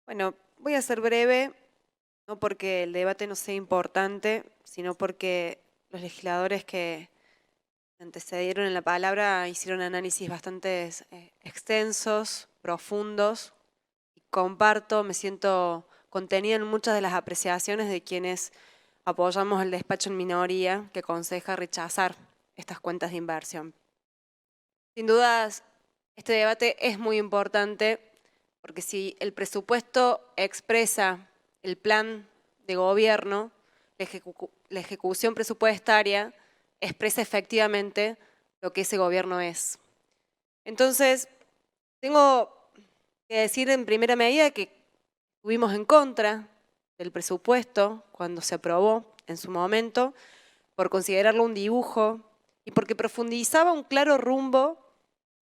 Bueno, voy a ser breve, no porque el debate no sea importante, sino porque los legisladores que antecedieron en la palabra hicieron análisis bastante extensos, profundos, y comparto, me siento contenida en muchas de las apreciaciones de quienes apoyamos el despacho en minoría que aconseja rechazar estas cuentas de inversión. Sin dudas, este debate es muy importante porque si el presupuesto expresa el plan de gobierno, la ejecución presupuestaria expresa efectivamente lo que ese gobierno es. Entonces, tengo que decir en primera medida que estuvimos en contra del presupuesto cuando se aprobó en su momento, por considerarlo un dibujo y porque profundizaba un claro rumbo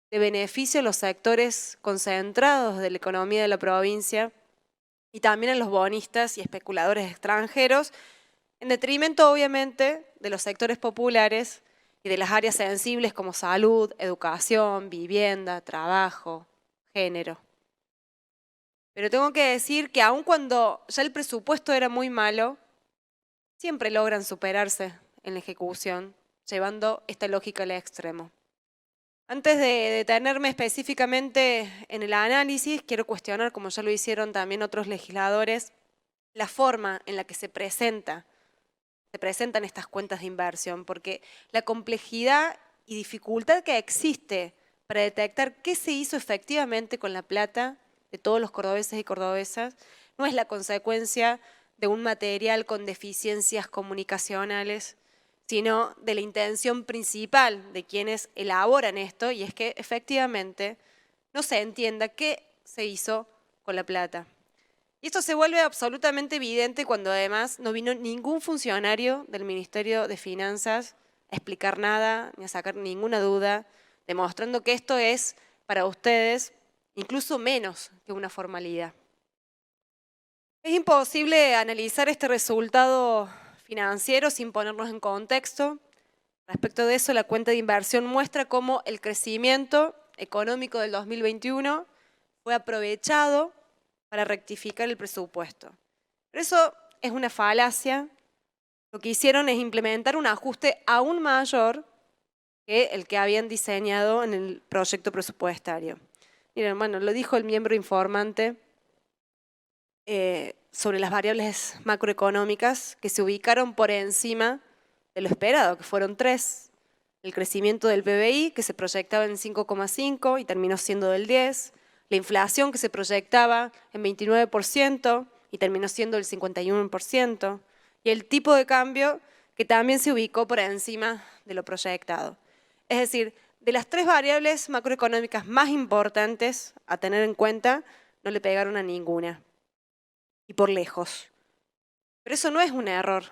de beneficio a los sectores concentrados de la economía de la provincia y también a los bonistas y especuladores extranjeros, en detrimento obviamente de los sectores populares y de las áreas sensibles como salud, educación, vivienda, trabajo, género. Pero tengo que decir que aun cuando ya el presupuesto era muy malo, siempre logran superarse en la ejecución, llevando esta lógica al extremo. Antes de detenerme específicamente en el análisis, quiero cuestionar, como ya lo hicieron también otros legisladores, la forma en la que se presentan estas cuentas de inversión, porque la complejidad y dificultad que existe para detectar qué se hizo efectivamente con la plata de todos los cordobeses y cordobesas no es la consecuencia de un material con deficiencias comunicacionales, sino de la intención principal de quienes elaboran esto, y es que efectivamente no se entienda qué se hizo con la plata. Y esto se vuelve absolutamente evidente cuando además no vino ningún funcionario del Ministerio de Finanzas a explicar nada, ni a sacar ninguna duda, demostrando que esto es para ustedes incluso menos que una formalidad. Es imposible analizar este resultado financiero sin ponernos en contexto. Respecto de eso, la cuenta de inversión muestra cómo el crecimiento económico del 2021 fue aprovechado para rectificar el presupuesto. Pero eso es una falacia. Lo que hicieron es implementar un ajuste aún mayor que el que habían diseñado en el proyecto presupuestario. Miren, bueno, lo dijo el miembro informante sobre las variables macroeconómicas que se ubicaron por encima de lo esperado, que fueron 3. El crecimiento del PBI, que se proyectaba en 5,5 y terminó siendo del 10. La inflación, que se proyectaba en 29% y terminó siendo del 51%. Y el tipo de cambio, que también se ubicó por encima de lo proyectado. Es decir, de las 3 variables macroeconómicas más importantes a tener en cuenta, no le pegaron a ninguna. Y por lejos. Pero eso no es un error,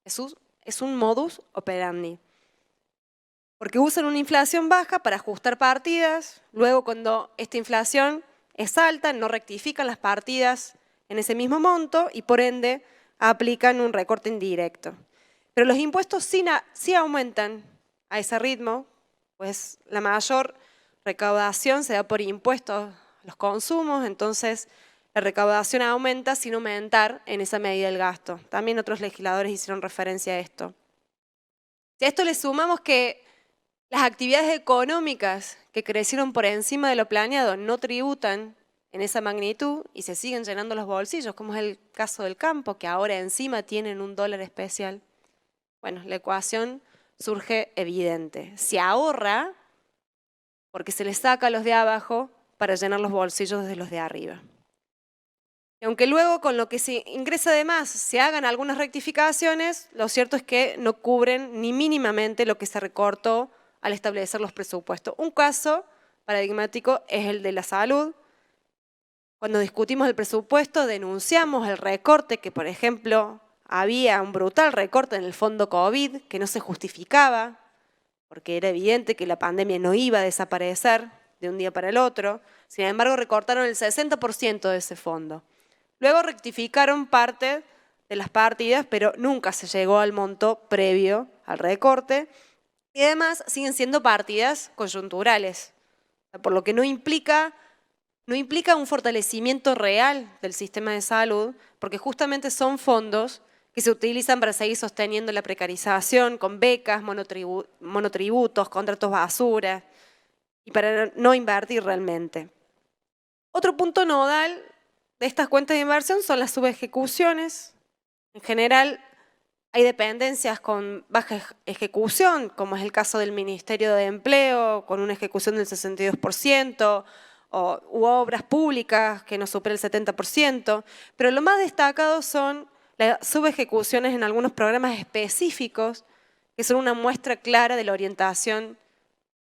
es un modus operandi. Porque usan una inflación baja para ajustar partidas, luego cuando esta inflación es alta no rectifican las partidas en ese mismo monto y por ende aplican un recorte indirecto. Pero los impuestos sí aumentan a ese ritmo, pues la mayor recaudación se da por impuestos a los consumos, entonces la recaudación aumenta sin aumentar en esa medida el gasto. También otros legisladores hicieron referencia a esto. Si a esto le sumamos que las actividades económicas que crecieron por encima de lo planeado no tributan en esa magnitud y se siguen llenando los bolsillos, como es el caso del campo, que ahora encima tienen un dólar especial. Bueno, la ecuación surge evidente. Se ahorra porque se les saca a los de abajo para llenar los bolsillos de los de arriba. Y aunque luego con lo que se ingresa de más se hagan algunas rectificaciones, lo cierto es que no cubren ni mínimamente lo que se recortó al establecer los presupuestos. Un caso paradigmático es el de la salud. Cuando discutimos el presupuesto denunciamos el recorte que, por ejemplo, había un brutal recorte en el fondo COVID que no se justificaba porque era evidente que la pandemia no iba a desaparecer de un día para el otro. Sin embargo, recortaron el 60% de ese fondo. Luego rectificaron parte de las partidas, pero nunca se llegó al monto previo al recorte. Y además siguen siendo partidas coyunturales, por lo que no implica no implica un fortalecimiento real del sistema de salud, porque justamente son fondos que se utilizan para seguir sosteniendo la precarización con becas, monotributos, contratos basura, y para no invertir realmente. Otro punto nodal de estas cuentas de inversión son las subejecuciones. En general, hay dependencias con baja ejecución, como es el caso del Ministerio de Empleo, con una ejecución del 62%, u obras públicas que no supera el 70%, pero lo más destacado son las subejecuciones en algunos programas específicos que son una muestra clara de la orientación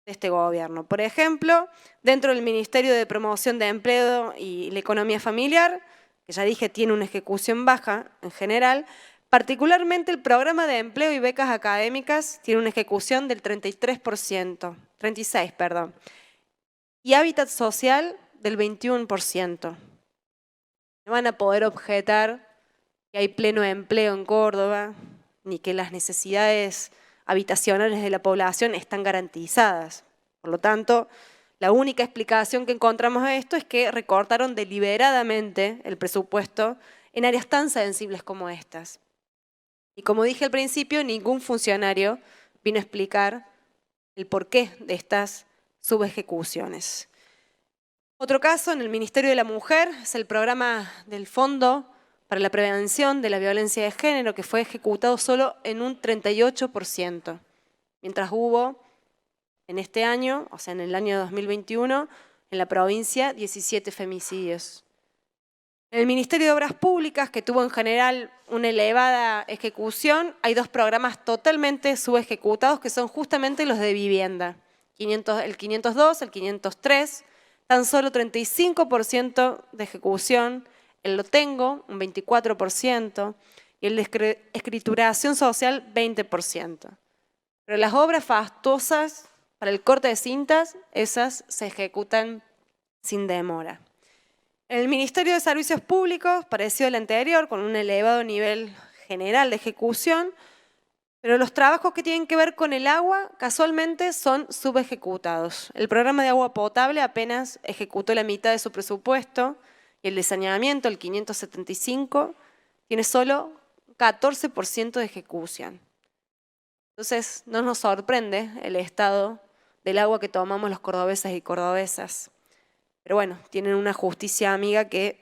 de este gobierno. Por ejemplo, dentro del Ministerio de Promoción de Empleo y la Economía Familiar, que ya dije tiene una ejecución baja en general, particularmente el programa de empleo y becas académicas tiene una ejecución del 36%, perdón, y hábitat social del 21%. No van a poder objetar que hay pleno empleo en Córdoba, ni que las necesidades habitacionales de la población están garantizadas. Por lo tanto, la única explicación que encontramos a esto es que recortaron deliberadamente el presupuesto en áreas tan sensibles como estas. Y como dije al principio, ningún funcionario vino a explicar el porqué de estas subejecuciones. Otro caso en el Ministerio de la Mujer es el programa del Fondo para la Prevención de la Violencia de Género, que fue ejecutado solo en un 38%, mientras hubo en este año, o sea en el año 2021, en la provincia 17 femicidios. En el Ministerio de Obras Públicas, que tuvo en general una elevada ejecución, hay dos programas totalmente subejecutados que son justamente los de vivienda. El 502, el 503, tan solo 35% de ejecución, el Lo Tengo, un 24%, y el de escrituración social, 20%. Pero las obras fastuosas para el corte de cintas, esas se ejecutan sin demora. En el Ministerio de Servicios Públicos, parecido al anterior, con un elevado nivel general de ejecución, pero los trabajos que tienen que ver con el agua, casualmente, son subejecutados. El programa de agua potable apenas ejecutó la mitad de su presupuesto y el de saneamiento, el 575, tiene solo 14% de ejecución. Entonces, no nos sorprende el estado del agua que tomamos los cordobeses y cordobesas. Pero bueno, tienen una justicia amiga que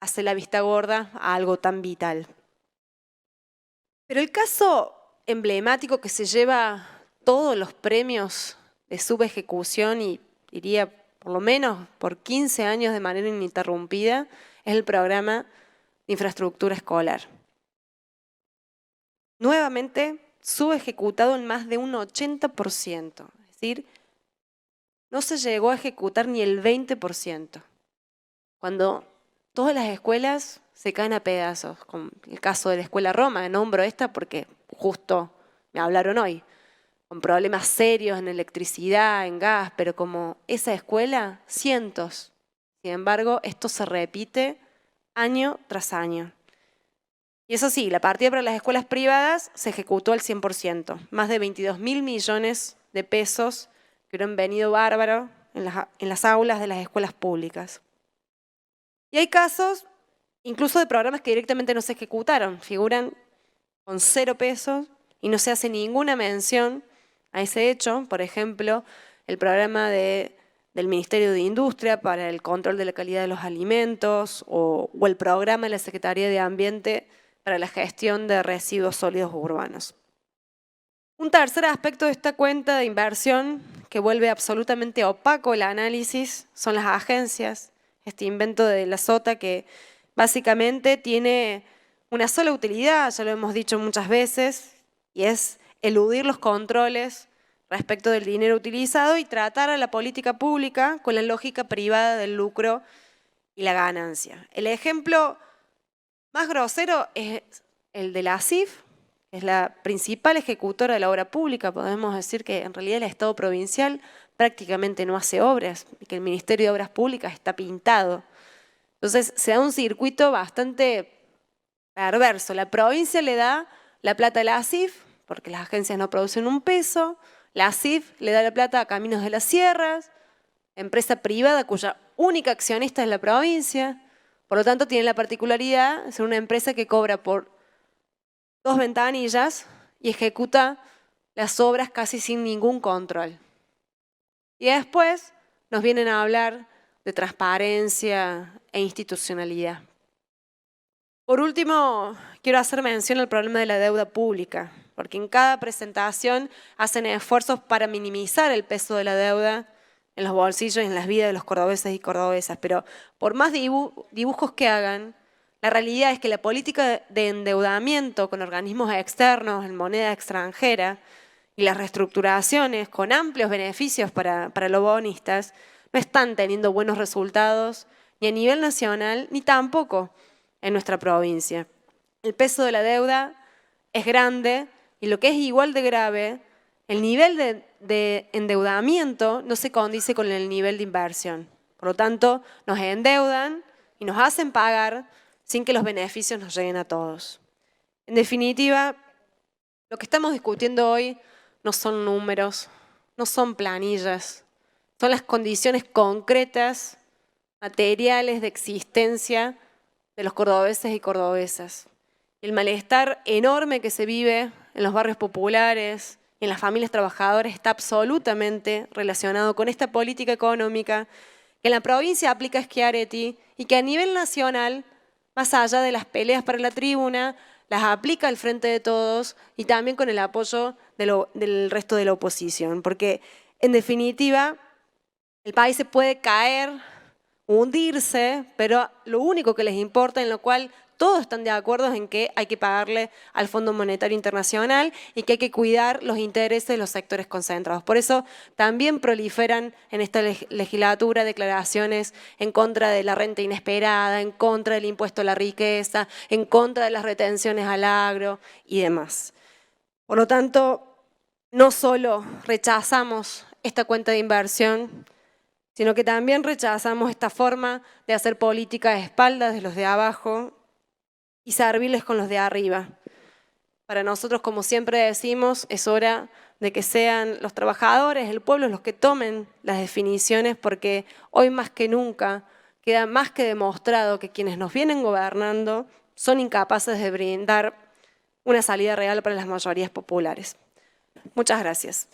hace la vista gorda a algo tan vital. Pero el caso emblemático que se lleva todos los premios de subejecución y diría por lo menos por 15 años de manera ininterrumpida es el programa de infraestructura escolar. Nuevamente subejecutado en más de un 80%, es decir, no se llegó a ejecutar ni el 20%, cuando todas las escuelas se caen a pedazos, como el caso de la Escuela Roma, nombro esta porque justo me hablaron hoy, con problemas serios en electricidad, en gas, pero como esa escuela, cientos. Sin embargo, esto se repite año tras año. Y eso sí, la partida para las escuelas privadas se ejecutó al 100%, más de 22.000 millones de pesos que hubieran venido bárbaro en las aulas de las escuelas públicas. Y hay casos incluso de programas que directamente no se ejecutaron, figuran con 0 pesos y no se hace ninguna mención a ese hecho. Por ejemplo, el programa del Ministerio de Industria para el control de la calidad de los alimentos o el programa de la Secretaría de Ambiente para la gestión de residuos sólidos urbanos. Un tercer aspecto de esta cuenta de inversión que vuelve absolutamente opaco el análisis son las agencias, este invento de la Sota que básicamente tiene una sola utilidad, ya lo hemos dicho muchas veces, y es eludir los controles respecto del dinero utilizado y tratar a la política pública con la lógica privada del lucro y la ganancia. El ejemplo más grosero es el de la ASIF, que es la principal ejecutora de la obra pública. Podemos decir que en realidad el Estado provincial prácticamente no hace obras y que el Ministerio de Obras Públicas está pintado. Entonces se da un circuito bastante perverso. La provincia le da la plata a la ASIF, porque las agencias no producen un peso, la ASIF le da la plata a Caminos de las Sierras, empresa privada cuya única accionista es la provincia. Por lo tanto, tiene la particularidad de ser una empresa que cobra por 2 ventanillas y ejecuta las obras casi sin ningún control. Y después nos vienen a hablar de transparencia e institucionalidad. Por último, quiero hacer mención al problema de la deuda pública, porque en cada presentación hacen esfuerzos para minimizar el peso de la deuda en los bolsillos y en las vidas de los cordobeses y cordobesas, pero por más dibujos que hagan, la realidad es que la política de endeudamiento con organismos externos en moneda extranjera y las reestructuraciones con amplios beneficios para los bonistas no están teniendo buenos resultados ni a nivel nacional ni tampoco en nuestra provincia. El peso de la deuda es grande y lo que es igual de grave, el nivel de endeudamiento no se condice con el nivel de inversión. Por lo tanto, nos endeudan y nos hacen pagar sin que los beneficios nos lleguen a todos. En definitiva, lo que estamos discutiendo hoy no son números, no son planillas, son las condiciones concretas, materiales de existencia de los cordobeses y cordobesas. El malestar enorme que se vive en los barrios populares y en las familias trabajadoras está absolutamente relacionado con esta política económica que en la provincia aplica Schiaretti y que a nivel nacional, más allá de las peleas para la tribuna, las aplica al Frente de Todos y también con el apoyo del resto de la oposición. Porque, en definitiva, el país se puede caer, hundirse, pero lo único que les importa, en lo cual todos están de acuerdo, es en que hay que pagarle al Fondo Monetario Internacional y que hay que cuidar los intereses de los sectores concentrados. Por eso también proliferan en esta legislatura declaraciones en contra de la renta inesperada, en contra del impuesto a la riqueza, en contra de las retenciones al agro y demás. Por lo tanto, no solo rechazamos esta cuenta de inversión, sino que también rechazamos esta forma de hacer política a espaldas de los de abajo y servirles con los de arriba. Para nosotros, como siempre decimos, es hora de que sean los trabajadores, el pueblo, los que tomen las definiciones, porque hoy más que nunca queda más que demostrado que quienes nos vienen gobernando son incapaces de brindar una salida real para las mayorías populares. Muchas gracias.